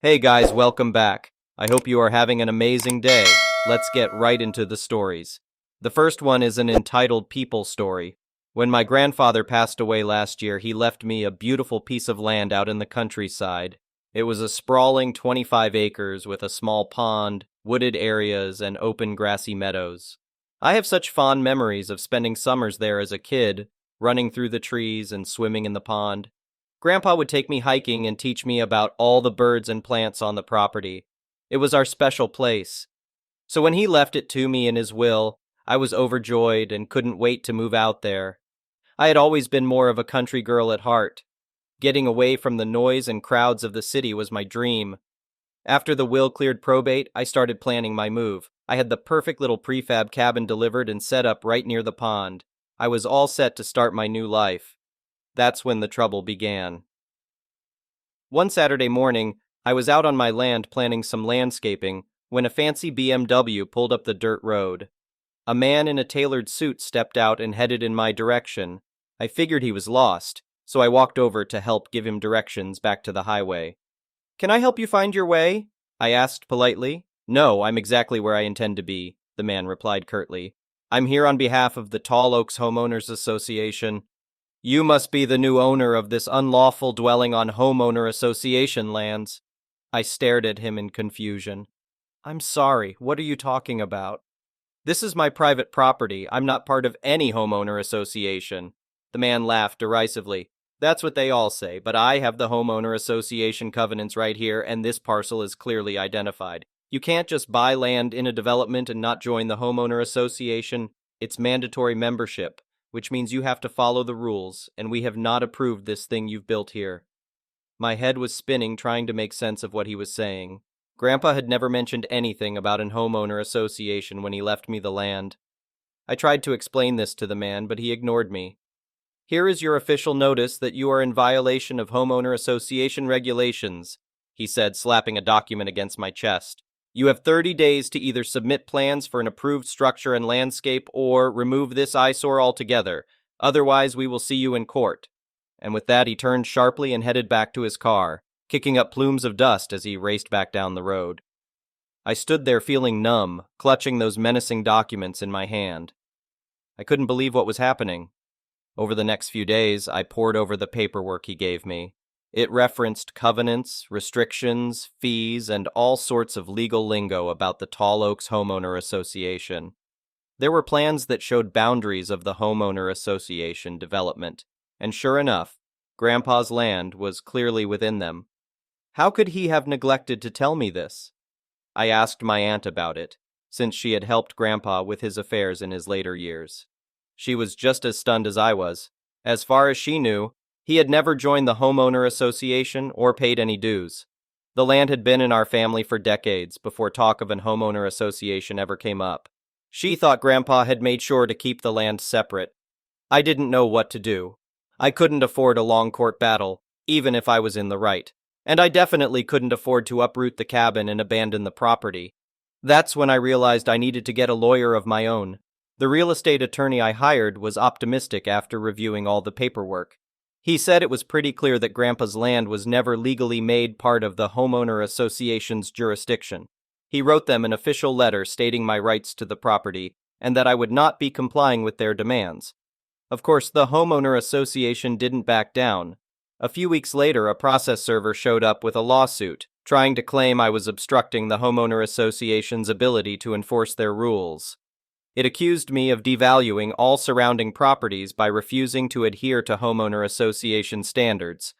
Hey guys, welcome back. I hope you are having an amazing day. Let's get right into the stories. The first one is an entitled People story. When my grandfather passed away last year, he left me a beautiful piece of land out in the countryside. It was a sprawling 25 acres with a small pond, wooded areas, and open grassy meadows. I have such fond memories of spending summers there as a kid, running through the trees and swimming in the pond. Grandpa would take me hiking and teach me about all the birds and plants on the property. It was our special place. So when he left it to me in his will, I was overjoyed and couldn't wait to move out there. I had always been more of a country girl at heart. Getting away from the noise and crowds of the city was my dream. After the will cleared probate, I started planning my move. I had the perfect little prefab cabin delivered and set up right near the pond. I was all set to start my new life. That's when the trouble began. One Saturday morning, I was out on my land planning some landscaping when a fancy BMW pulled up the dirt road. A man in a tailored suit stepped out and headed in my direction. I figured he was lost, so I walked over to help give him directions back to the highway. "Can I help you find your way?" I asked politely. "No, I'm exactly where I intend to be," the man replied curtly. "I'm here on behalf of the Tall Oaks Homeowners Association." "You must be the new owner of this unlawful dwelling on homeowner association lands." I stared at him in confusion. "I'm sorry, what are you talking about?" "This is my private property. I'm not part of any homeowner association." The man laughed derisively. "That's what they all say, but I have the homeowner association covenants right here, and this parcel is clearly identified. You can't just buy land in a development and not join the homeowner association. It's mandatory membership, which means you have to follow the rules, and we have not approved this thing you've built here." My head was spinning trying to make sense of what he was saying. Grandpa had never mentioned anything about an homeowner association when he left me the land. I tried to explain this to the man, but he ignored me. "Here is your official notice that you are in violation of homeowner association regulations," he said, slapping a document against my chest. "You have 30 days to either submit plans for an approved structure and landscape or remove this eyesore altogether. Otherwise, we will see you in court." And with that, he turned sharply and headed back to his car, kicking up plumes of dust as he raced back down the road. I stood there feeling numb, clutching those menacing documents in my hand. I couldn't believe what was happening. Over the next few days, I pored over the paperwork he gave me. It referenced covenants, restrictions, fees, and all sorts of legal lingo about the Tall Oaks Homeowner Association. There were plans that showed boundaries of the homeowner association development, and sure enough, Grandpa's land was clearly within them. How could he have neglected to tell me this? I asked my aunt about it, since she had helped Grandpa with his affairs in his later years. She was just as stunned as I was. As far as she knew, he had never joined the homeowner association or paid any dues. The land had been in our family for decades before talk of an homeowner association ever came up. She thought Grandpa had made sure to keep the land separate. I didn't know what to do. I couldn't afford a long court battle, even if I was in the right. And I definitely couldn't afford to uproot the cabin and abandon the property. That's when I realized I needed to get a lawyer of my own. The real estate attorney I hired was optimistic after reviewing all the paperwork. He said it was pretty clear that Grandpa's land was never legally made part of the homeowner association's jurisdiction. He wrote them an official letter stating my rights to the property and that I would not be complying with their demands. Of course, the homeowner association didn't back down. A few weeks later, a process server showed up with a lawsuit, trying to claim I was obstructing the homeowner association's ability to enforce their rules. It accused me of devaluing all surrounding properties by refusing to adhere to homeowner association standards.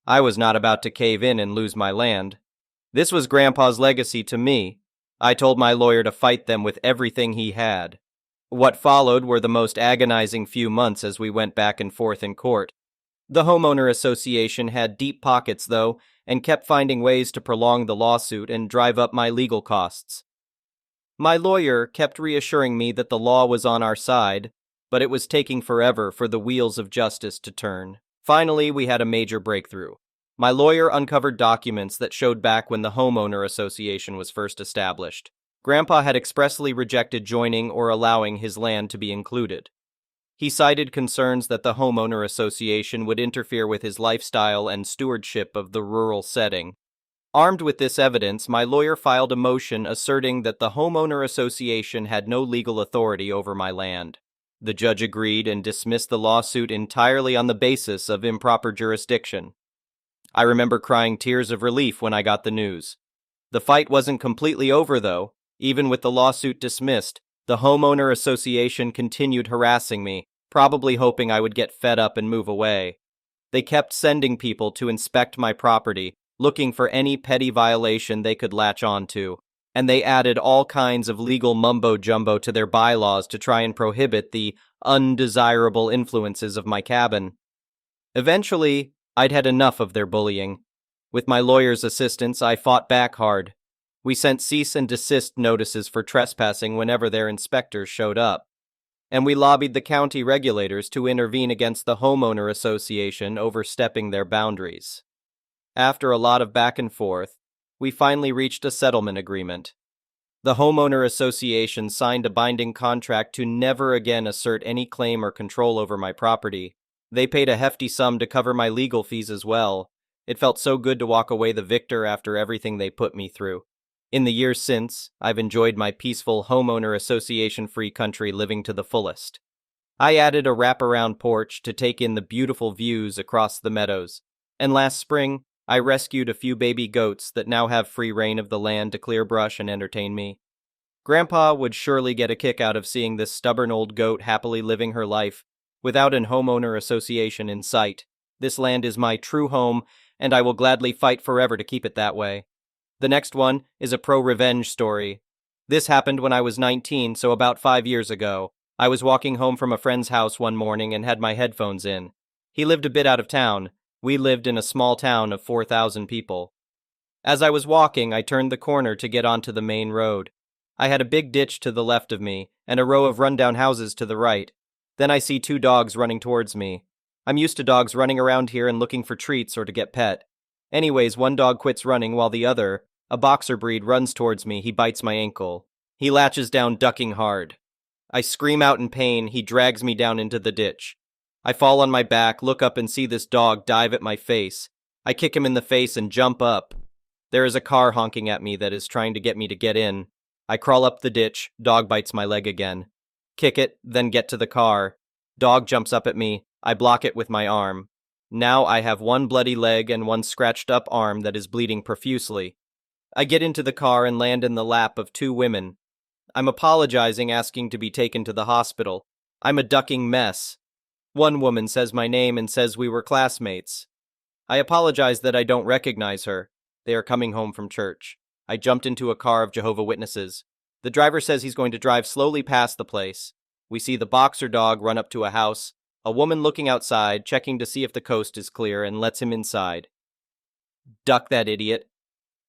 I was not about to cave in and lose my land. This was Grandpa's legacy to me. I told my lawyer to fight them with everything he had. What followed were the most agonizing few months as we went back and forth in court. The homeowner association had deep pockets, though, and kept finding ways to prolong the lawsuit and drive up my legal costs. My lawyer kept reassuring me that the law was on our side, but it was taking forever for the wheels of justice to turn. Finally, we had a major breakthrough. My lawyer uncovered documents that showed back when the homeowner association was first established. Grandpa had expressly rejected joining or allowing his land to be included. He cited concerns that the homeowner association would interfere with his lifestyle and stewardship of the rural setting. Armed with this evidence, my lawyer filed a motion asserting that the homeowner association had no legal authority over my land. The judge agreed and dismissed the lawsuit entirely on the basis of improper jurisdiction. I remember crying tears of relief when I got the news. The fight wasn't completely over, though. Even with the lawsuit dismissed, the homeowner association continued harassing me, probably hoping I would get fed up and move away. They kept sending people to inspect my property, looking for any petty violation they could latch on to, and they added all kinds of legal mumbo-jumbo to their bylaws to try and prohibit the undesirable influences of my cabin. Eventually, I'd had enough of their bullying. With my lawyer's assistance, I fought back hard. We sent cease and desist notices for trespassing whenever their inspectors showed up, and we lobbied the county regulators to intervene against the homeowner association overstepping their boundaries. After a lot of back and forth, we finally reached a settlement agreement. The homeowner association signed a binding contract to never again assert any claim or control over my property. They paid a hefty sum to cover my legal fees as well. It felt so good to walk away the victor after everything they put me through. In the years since, I've enjoyed my peaceful homeowner association-free country living to the fullest. I added a wraparound porch to take in the beautiful views across the meadows, and last spring, I rescued a few baby goats that now have free reign of the land to clear brush and entertain me. Grandpa would surely get a kick out of seeing this stubborn old goat happily living her life without an homeowner association in sight. This land is my true home, and I will gladly fight forever to keep it that way. The next one is a pro-revenge story. This happened when I was 19, so about 5 years ago. I was walking home from a friend's house one morning and had my headphones in. He lived a bit out of town. We lived in a small town of 4,000 people. As I was walking, I turned the corner to get onto the main road. I had a big ditch to the left of me, and a row of rundown houses to the right. Then I see 2 dogs running towards me. I'm used to dogs running around here and looking for treats or to get pet. Anyways, one dog quits running while the other, a boxer breed, runs towards me. He bites my ankle. He latches down, ducking hard. I scream out in pain. He drags me down into the ditch. I fall on my back, look up and see this dog dive at my face. I kick him in the face and jump up. There is a car honking at me that is trying to get me to get in. I crawl up the ditch. Dog bites my leg again. Kick it, then get to the car. Dog jumps up at me. I block it with my arm. Now I have one bloody leg and one scratched up arm that is bleeding profusely. I get into the car and land in the lap of 2 women. I'm apologizing, asking to be taken to the hospital. I'm a ducking mess. One woman says my name and says we were classmates. I apologize that I don't recognize her. They are coming home from church. I jumped into a car of Jehovah's Witnesses. The driver says he's going to drive slowly past the place. We see the boxer dog run up to a house, a woman looking outside, checking to see if the coast is clear, and lets him inside. Duck that idiot.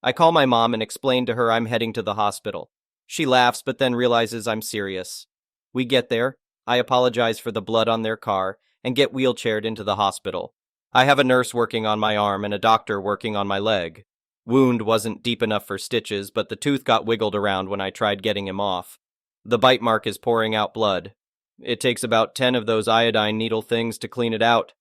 I call my mom and explain to her I'm heading to the hospital. She laughs, but then realizes I'm serious. We get there. I apologize for the blood on their car and get wheelchaired into the hospital. I have a nurse working on my arm and a doctor working on my leg. Wound wasn't deep enough for stitches, but the tooth got wiggled around when I tried getting him off. The bite mark is pouring out blood. It takes about 10 of those iodine needle things to clean it out.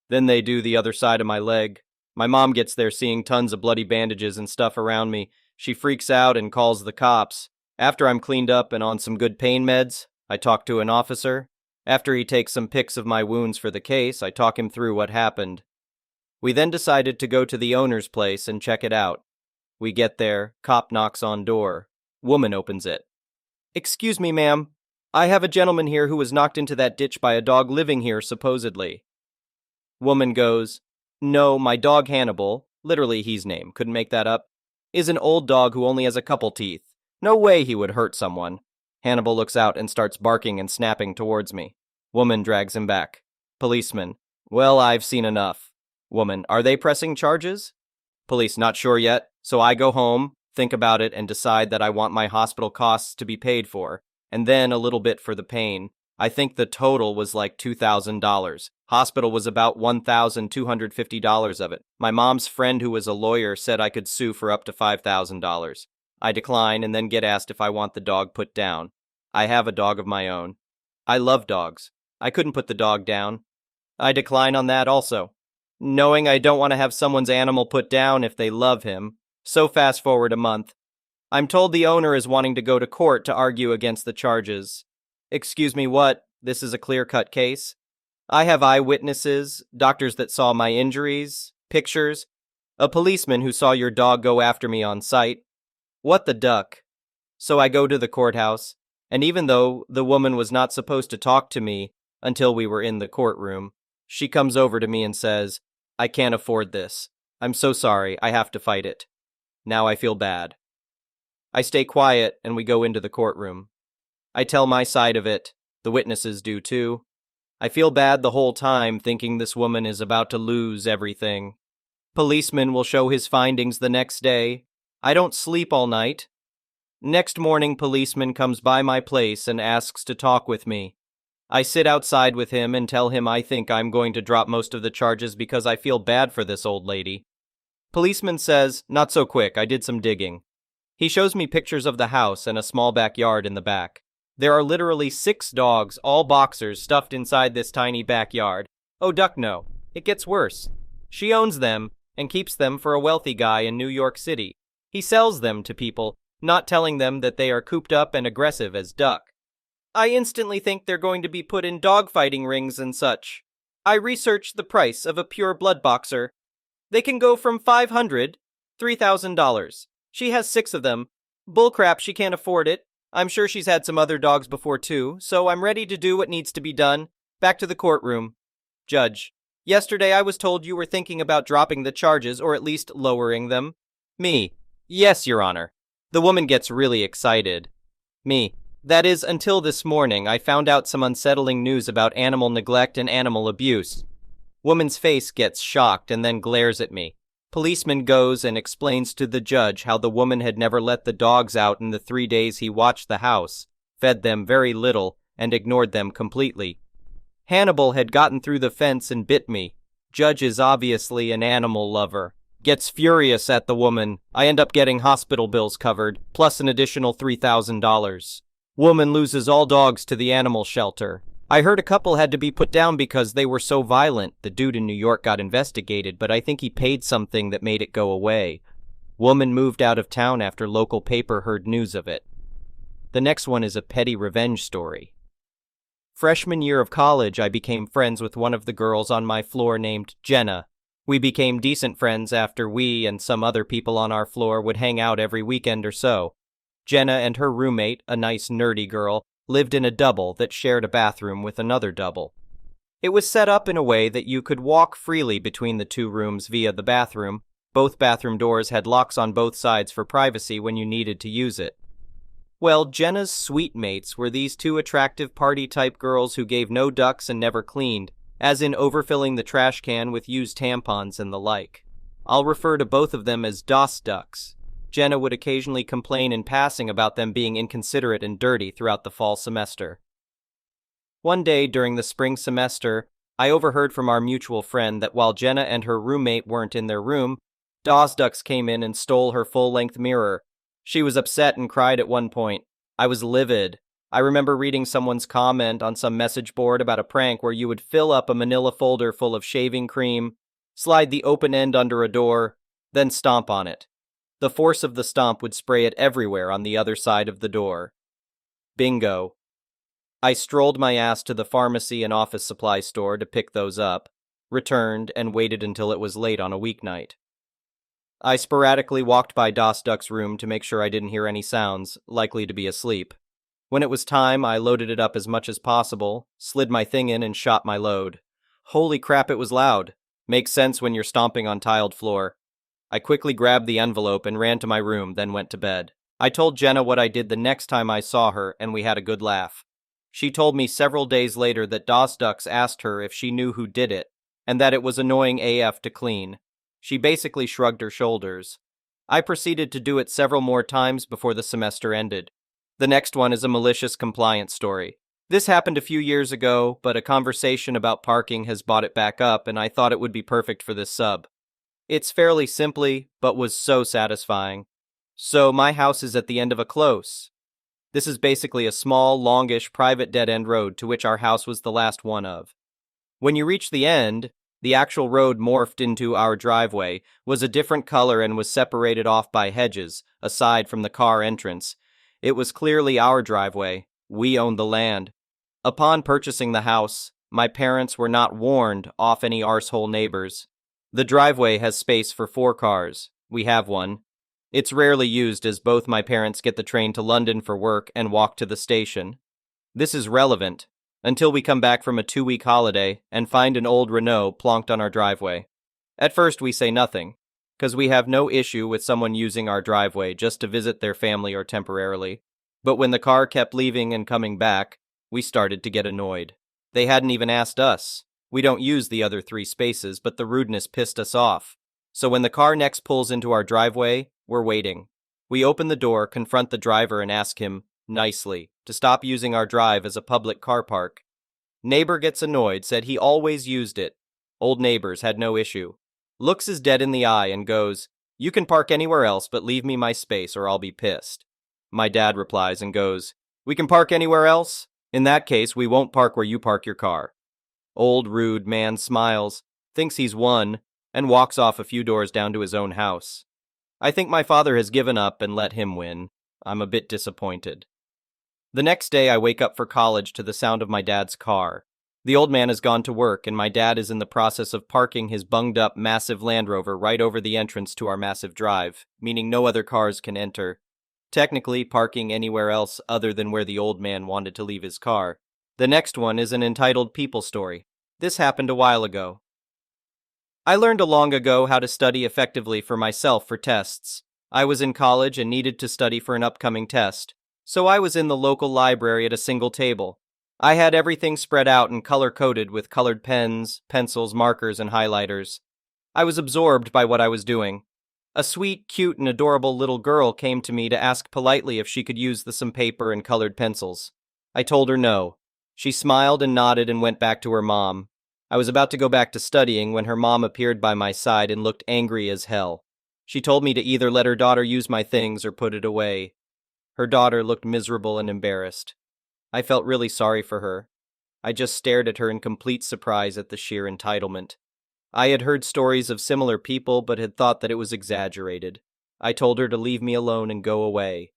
Then they do the other side of my leg. My mom gets there seeing tons of bloody bandages and stuff around me. She freaks out and calls the cops. After I'm cleaned up and on some good pain meds, I talk to an officer. After he takes some pics of my wounds for the case, I talk him through what happened. We then decided to go to the owner's place and check it out. We get there, cop knocks on door. Woman opens it. "Excuse me, ma'am. I have a gentleman here who was knocked into that ditch by a dog living here, supposedly." Woman goes, "No, my dog Hannibal," literally his name, couldn't make that up, "is an old dog who only has a couple teeth. No way he would hurt someone." Hannibal looks out and starts barking and snapping towards me. Woman drags him back. Policeman, "Well, I've seen enough." Woman, "Are they pressing charges?" Police, "Not sure yet, so I go home, think about it, and decide that I want my hospital costs to be paid for, and then a little bit for the pain. I think the total was like $2,000. Hospital was about $1,250 of it. My mom's friend who was a lawyer said I could sue for up to $5,000. I decline and then get asked if I want the dog put down. I have a dog of my own. I love dogs. I couldn't put the dog down. I decline on that also, knowing I don't want to have someone's animal put down if they love him. So fast forward a month. I'm told the owner is wanting to go to court to argue against the charges. Excuse me, what? This is a clear-cut case? I have eyewitnesses, doctors that saw my injuries, pictures, a policeman who saw your dog go after me on sight. What the duck? So I go to the courthouse, and even though the woman was not supposed to talk to me until we were in the courtroom, she comes over to me and says, "I can't afford this. I'm so sorry, I have to fight it." Now I feel bad. I stay quiet and we go into the courtroom. I tell my side of it, the witnesses do too. I feel bad the whole time thinking this woman is about to lose everything. Policeman will show his findings the next day. I don't sleep all night. Next morning, policeman comes by my place and asks to talk with me. I sit outside with him and tell him I think I'm going to drop most of the charges because I feel bad for this old lady. Policeman says, "Not so quick, I did some digging." He shows me pictures of the house and a small backyard in the back. There are literally 6 dogs, all boxers, stuffed inside this tiny backyard. Oh, duck no. It gets worse. She owns them and keeps them for a wealthy guy in New York City. He sells them to people, not telling them that they are cooped up and aggressive as duck. I instantly think they're going to be put in dogfighting rings and such. I researched the price of a pure blood boxer. They can go from $500, $3,000. She has 6 of them. Bullcrap, she can't afford it. I'm sure she's had some other dogs before too, so I'm ready to do what needs to be done. Back to the courtroom. Judge, yesterday I was told you were thinking about dropping the charges or at least lowering them. Me, yes, Your Honor. The woman gets really excited. Me, that is, until this morning I found out some unsettling news about animal neglect and animal abuse. Woman's face gets shocked and then glares at me. Policeman goes and explains to the judge how the woman had never let the dogs out in the 3 days he watched the house, fed them very little, and ignored them completely. Hannibal had gotten through the fence and bit me. Judge is obviously an animal lover. Gets furious at the woman. I end up getting hospital bills covered, plus an additional $3,000. Woman loses all dogs to the animal shelter. I heard a couple had to be put down because they were so violent. The dude in New York got investigated, but I think he paid something that made it go away. Woman moved out of town after local paper heard news of it. The next one is a petty revenge story. Freshman year of college, I became friends with one of the girls on my floor named Jenna. We became decent friends after we and some other people on our floor would hang out every weekend or so. Jenna and her roommate, a nice nerdy girl, lived in a double that shared a bathroom with another double. It was set up in a way that you could walk freely between the 2 rooms via the bathroom. Both bathroom doors had locks on both sides for privacy when you needed to use it. Well, Jenna's suite mates were these 2 attractive party-type girls who gave no ducks and never cleaned, as in overfilling the trash can with used tampons and the like. I'll refer to both of them as DOS ducks. Jenna would occasionally complain in passing about them being inconsiderate and dirty throughout the fall semester. One day during the spring semester, I overheard from our mutual friend that while Jenna and her roommate weren't in their room, DOS ducks came in and stole her full-length mirror. She was upset and cried at one point. I was livid. I remember reading someone's comment on some message board about a prank where you would fill up a manila folder full of shaving cream, slide the open end under a door, then stomp on it. The force of the stomp would spray it everywhere on the other side of the door. Bingo. I strolled my ass to the pharmacy and office supply store to pick those up, returned, and waited until it was late on a weeknight. I sporadically walked by DOS Duck's room to make sure I didn't hear any sounds, likely to be asleep. When it was time, I loaded it up as much as possible, slid my thing in, and shot my load. Holy crap, it was loud. Makes sense when you're stomping on tiled floor. I quickly grabbed the envelope and ran to my room, then went to bed. I told Jenna what I did the next time I saw her, and we had a good laugh. She told me several days later that DOS Ducks asked her if she knew who did it, and that it was annoying AF to clean. She basically shrugged her shoulders. I proceeded to do it several more times before the semester ended. The next one is a malicious compliance story. This happened a few years ago, but a conversation about parking has brought it back up, and I thought it would be perfect for this sub. It's fairly simply, but was so satisfying. So my house is at the end of a close. This is basically a small, longish, private dead-end road to which our house was the last one of. When you reach the end, The actual road morphed into our driveway, was a different color and was separated off by hedges, aside from the car entrance. It was clearly our driveway. We owned the land. Upon purchasing the house, my parents were not warned off any arsehole neighbors. The driveway has space for 4 cars. We have one. It's rarely used as both my parents get the train to London for work and walk to the station. This is relevant until we come back from a 2-week holiday and find an old Renault plonked on our driveway. At first we say nothing, because we have no issue with someone using our driveway just to visit their family or temporarily. But when the car kept leaving and coming back, we started to get annoyed. They hadn't even asked us. We don't use the other 3 spaces, but the rudeness pissed us off. So when the car next pulls into our driveway, we're waiting. We open the door, confront the driver, and ask him, nicely, to stop using our drive as a public car park. Neighbor gets annoyed, said he always used it. Old neighbors had no issue. Looks us dead in the eye and goes, "You can park anywhere else, but leave me my space or I'll be pissed." My dad replies and goes, "We can park anywhere else? In that case, we won't park where you park your car." Old rude man smiles, thinks he's won, and walks off a few doors down to his own house. I think my father has given up and let him win. I'm a bit disappointed. The next day I wake up for college to the sound of my dad's car. The old man has gone to work and my dad is in the process of parking his bunged up massive Land Rover right over the entrance to our massive drive, meaning no other cars can enter. Technically, parking anywhere else other than where the old man wanted to leave his car. The next one is an entitled people story. This happened a while ago. I learned long ago how to study effectively for myself for tests. I was in college and needed to study for an upcoming test, so I was in the local library at a single table. I had everything spread out and color-coded with colored pens, pencils, markers, and highlighters. I was absorbed by what I was doing. A sweet, cute, and adorable little girl came to me to ask politely if she could use some paper and colored pencils. I told her no. She smiled and nodded and went back to her mom. I was about to go back to studying when her mom appeared by my side and looked angry as hell. She told me to either let her daughter use my things or put it away. Her daughter looked miserable and embarrassed. I felt really sorry for her. I just stared at her in complete surprise at the sheer entitlement. I had heard stories of similar people but had thought that it was exaggerated. I told her to leave me alone and go away.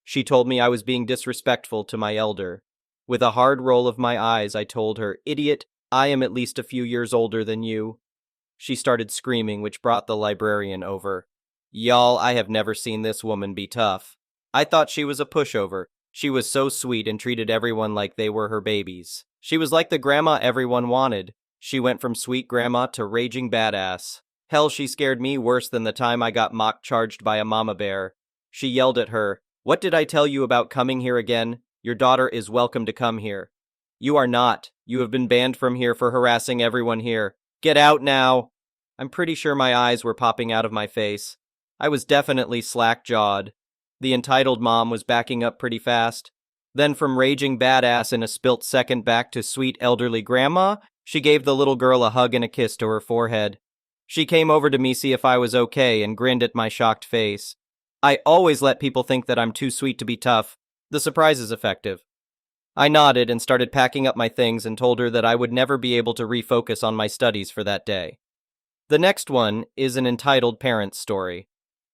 She told me I was being disrespectful to my elder. With a hard roll of my eyes, I told her, "Idiot, I am at least a few years older than you." She started screaming, which brought the librarian over. Y'all, I have never seen this woman be tough. I thought she was a pushover. She was so sweet and treated everyone like they were her babies. She was like the grandma everyone wanted. She went from sweet grandma to raging badass. Hell, she scared me worse than the time I got mock-charged by a mama bear. She yelled at her, "What did I tell you about coming here again? Your daughter is welcome to come here." "You are not. You have been banned from here for harassing everyone here. Get out now." I'm pretty sure my eyes were popping out of my face. I was definitely slack-jawed. The entitled mom was backing up pretty fast. Then from raging badass in a spilt second back to sweet elderly grandma, she gave the little girl a hug and a kiss to her forehead. She came over to me see if I was okay and grinned at my shocked face. I always let people think that I'm too sweet to be tough. The surprise is effective. I nodded and started packing up my things and told her that I would never be able to refocus on my studies for that day. The next one is an entitled parent story.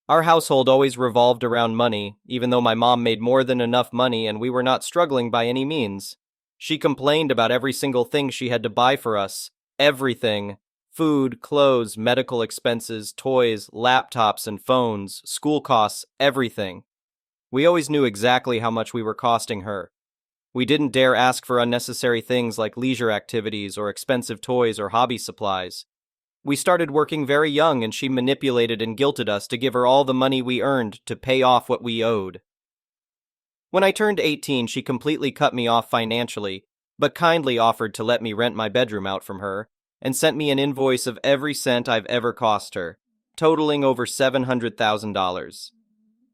Our household always revolved around money, even though my mom made more than enough money and we were not struggling by any means. She complained about every single thing she had to buy for us. Everything. Food, clothes, medical expenses, toys, laptops and phones, school costs, everything. We always knew exactly how much we were costing her. We didn't dare ask for unnecessary things like leisure activities or expensive toys or hobby supplies. We started working very young and she manipulated and guilted us to give her all the money we earned to pay off what we owed. When I turned 18, she completely cut me off financially, but kindly offered to let me rent my bedroom out from her, and sent me an invoice of every cent I've ever cost her, totaling over $700,000.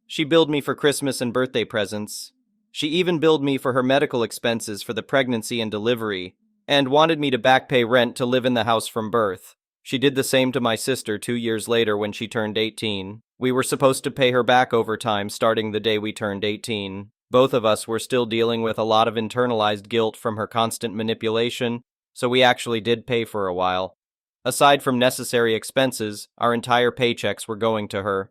She billed me for Christmas and birthday presents. She even billed me for her medical expenses for the pregnancy and delivery, and wanted me to back pay rent to live in the house from birth. She did the same to my sister 2 years later when she turned 18. We were supposed to pay her back over time starting the day we turned 18. Both of us were still dealing with a lot of internalized guilt from her constant manipulation, so we actually did pay for a while. Aside from necessary expenses, our entire paychecks were going to her.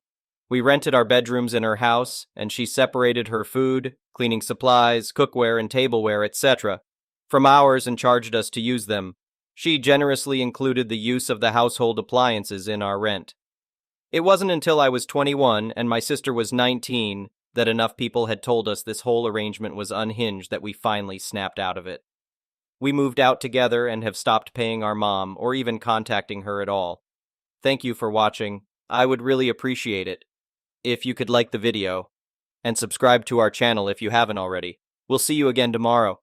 We rented our bedrooms in her house, and she separated her food, cleaning supplies, cookware, and tableware, etc., from ours and charged us to use them. She generously included the use of the household appliances in our rent. It wasn't until I was 21 and my sister was 19 that enough people had told us this whole arrangement was unhinged that we finally snapped out of it. We moved out together and have stopped paying our mom or even contacting her at all. Thank you for watching. I would really appreciate it if you could like the video and subscribe to our channel if you haven't already. We'll see you again tomorrow.